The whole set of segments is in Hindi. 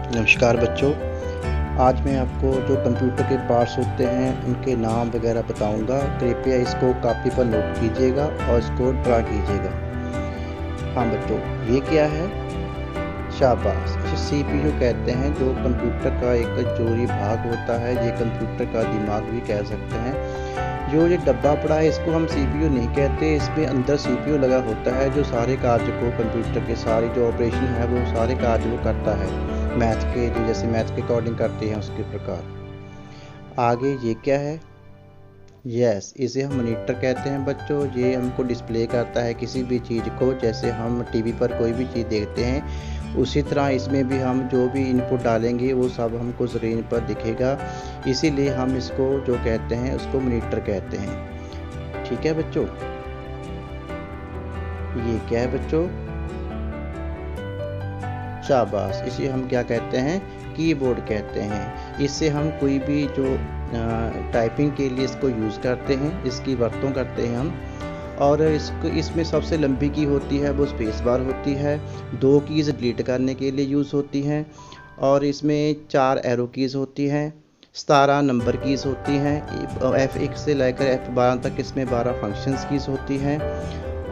नमस्कार बच्चों। आज मैं आपको जो कंप्यूटर के पार्ट्स होते हैं उनके नाम वगैरह बताऊंगा। कृपया इसको कॉपी पर नोट कीजिएगा और इसको ड्रा कीजिएगा। हाँ बच्चों, ये क्या है? शाबाश। इसे सीपीयू कहते हैं, जो कंप्यूटर का एक जोरी भाग होता है। ये कंप्यूटर का दिमाग भी कह सकते हैं। जो ये डब्बा पड़ा है इसको हम सीपीयू नहीं कहते। इसमें अंदर सीपीयू लगा होता है जो सारे कार्य को, कंप्यूटर के सारे जो ऑपरेशन है वो सारे कार्य वो करता है। मैथ के जो जैसे मैथ के अकॉर्डिंग करते हैं उसके प्रकार। आगे ये क्या है? यस, इसे हम मॉनिटर कहते हैं बच्चों। ये हमको डिस्प्ले करता है किसी भी चीज़ को। जैसे हम टीवी पर कोई भी चीज़ देखते हैं उसी तरह इसमें भी हम जो भी इनपुट डालेंगे वो सब हमको स्क्रीन पर दिखेगा। इसीलिए हम इसको जो कहते हैं उसको मॉनिटर कहते हैं। ठीक है बच्चों। ये क्या है बच्चों? शाबाश। इसे हम क्या कहते हैं? कीबोर्ड कहते हैं। इससे हम कोई भी जो टाइपिंग के लिए इसको यूज़ करते हैं, इसकी वर्तों करते हैं हम। और इसमें सबसे लंबी की होती है वो स्पेस बार होती है। 2 कीज़ डिलीट करने के लिए यूज़ होती हैं। और इसमें 4 एरो कीज़ होती हैं। 17 नंबर कीज़ होती हैं। F1 से लेकर F12 तक इसमें 12 फंक्शंस कीज़ होती हैं।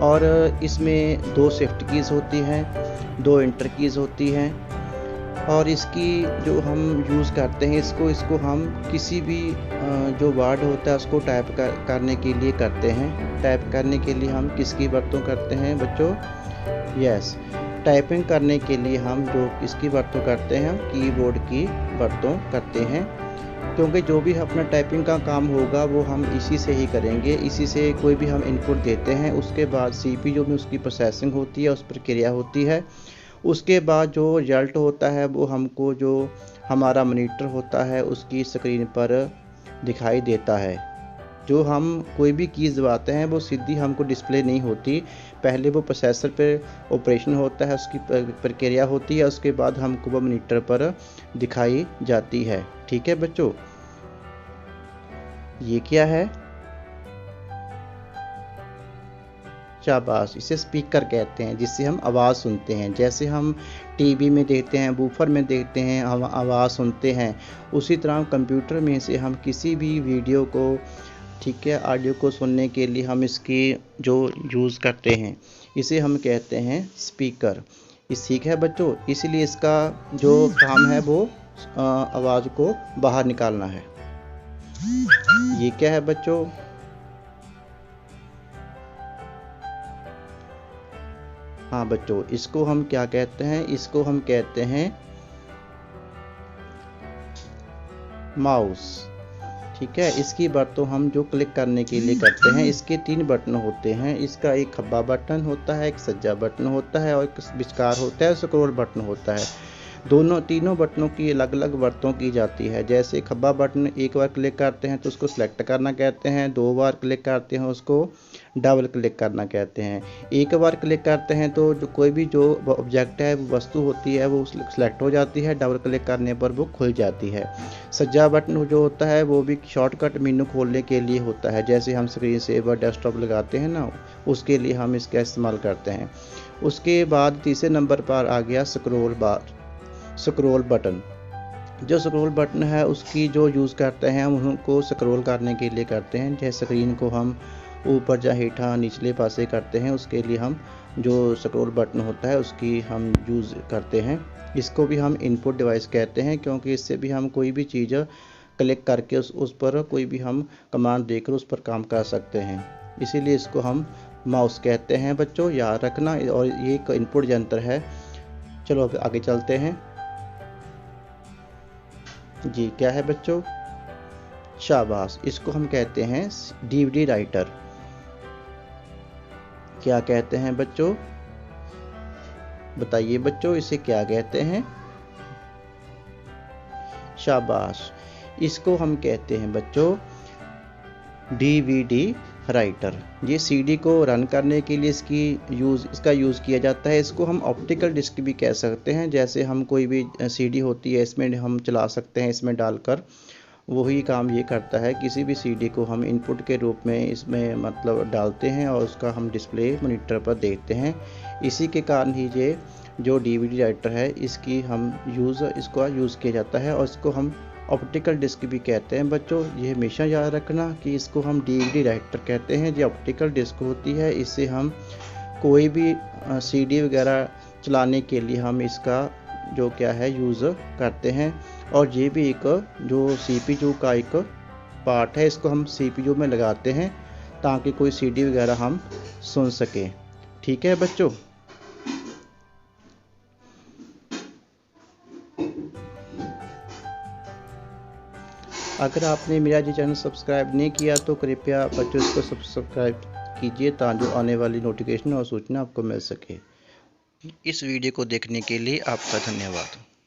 और इसमें 2 शिफ्ट कीज़ होती हैं, 2 इंटर कीज़ होती हैं। और इसकी जो हम यूज़ करते हैं इसको हम किसी भी जो वर्ड होता है उसको टाइप करने के लिए करते हैं। टाइप करने के लिए हम किसकी वर्तों करते हैं बच्चों? यस, टाइपिंग करने के लिए हम जो इसकी वर्तों करते हैं हम कीबोर्ड की वर्तों करते हैं। क्योंकि जो भी अपना टाइपिंग का काम होगा वो हम इसी से ही करेंगे। इसी से कोई भी हम इनपुट देते हैं, उसके बाद सीपीयू में उसकी प्रोसेसिंग होती है, उस पर क्रिया होती है। उसके बाद जो रिजल्ट होता है वो हमको जो हमारा मॉनिटर होता है उसकी स्क्रीन पर दिखाई देता है। जो हम कोई भी कीज़ दबाते हैं वो सीधी हमको डिस्प्ले नहीं होती। पहले वो प्रोसेसर पे ऑपरेशन होता है, उसकी प्रक्रिया होती है, उसके बाद हमको वो मॉनिटर पर दिखाई जाती है। ठीक है बच्चों। ये क्या है? शाबाश। इसे स्पीकर कहते हैं, जिससे हम आवाज़ सुनते हैं। जैसे हम टीवी में देखते हैं, बूफर में देखते हैं, हम आवाज़ सुनते हैं, उसी तरह कंप्यूटर में से हम किसी भी वीडियो को, ठीक है, ऑडियो को सुनने के लिए हम इसकी जो यूज़ करते हैं इसे हम कहते हैं स्पीकर। ठीक है बच्चों। इसलिए इसका जो काम है वो आवाज़ को बाहर निकालना है। ये क्या है बच्चों? हाँ बच्चों, इसको हम क्या कहते हैं? इसको हम कहते हैं माउस। ठीक है। इसकी बटन हम जो क्लिक करने के लिए करते हैं, इसके 3 बटन होते हैं। इसका एक खब्बा बटन होता है, एक सज्जा बटन होता है और एक विचकार होता है, स्क्रॉल बटन होता है। तीनों बटनों की अलग अलग वर्तों की जाती है। जैसे खब्बा बटन एक बार क्लिक करते हैं तो उसको सिलेक्ट करना कहते हैं, 2 बार क्लिक करते हैं उसको डबल क्लिक करना कहते हैं। एक बार क्लिक करते हैं तो जो कोई भी जो ऑब्जेक्ट है, वो वस्तु होती है, वो सिलेक्ट हो जाती है। डबल क्लिक करने पर वो खुल जाती है। सज्जा बटन जो होता है वो भी शॉर्टकट मेनू खोलने के लिए होता है। जैसे हम स्क्रीन सेवर डेस्कटॉप लगाते हैं ना, उसके लिए हम इसका इस्तेमाल करते हैं। उसके बाद तीसरे नंबर पर आ गया स्क्रॉल बटन। जो स्क्रॉल बटन है उसकी जो यूज़ करते हैं हम उनको स्क्रॉल करने के लिए करते हैं। जैसे स्क्रीन को हम ऊपर या हेठा निचले पासे करते हैं, उसके लिए हम जो स्क्रॉल बटन होता है उसकी हम यूज़ करते हैं। इसको भी हम इनपुट डिवाइस कहते हैं, क्योंकि इससे भी हम कोई भी चीज़ क्लिक करके उस पर कोई भी हम कमांड देकर उस पर काम कर सकते हैं। इसीलिए इसको हम माउस कहते हैं बच्चों, याद रखना। और ये एक इनपुट यंत्र है। चलो अब आगे चलते हैं। जी क्या है बच्चों? शाबाश। इसको हम कहते हैं डीवीडी राइटर। क्या कहते हैं बच्चों? बताइए बच्चों, इसे क्या कहते हैं? शाबाश। इसको हम कहते हैं बच्चों डीवीडी राइटर। ये सीडी को रन करने के लिए इसका यूज़ किया जाता है। इसको हम ऑप्टिकल डिस्क भी कह सकते हैं। जैसे हम कोई भी सीडी होती है इसमें हम चला सकते हैं, इसमें डालकर वही काम ये करता है। किसी भी सीडी को हम इनपुट के रूप में इसमें मतलब डालते हैं और उसका हम डिस्प्ले मॉनिटर पर देखते हैं। इसी के कारण ही ये जो DVD राइटर है इसकी हम इसको यूज़ किया जाता है, और इसको हम ऑप्टिकल डिस्क भी कहते हैं बच्चों। ये हमेशा याद रखना कि इसको हम DVD राइटर कहते हैं। जो ऑप्टिकल डिस्क होती है इससे हम कोई भी CD वगैरह चलाने के लिए हम इसका जो क्या है यूज़ करते हैं। और ये भी एक जो CPU का एक पार्ट है, इसको हम CPU में लगाते हैं ताकि कोई CD वगैरह हम सुन सकें। ठीक है बच्चों। अगर आपने मेरा ये चैनल सब्सक्राइब नहीं किया तो कृपया बच्चों इसको सब्सक्राइब कीजिए ताकि आने वाली नोटिफिकेशन और सूचना आपको मिल सके। इस वीडियो को देखने के लिए आपका धन्यवाद।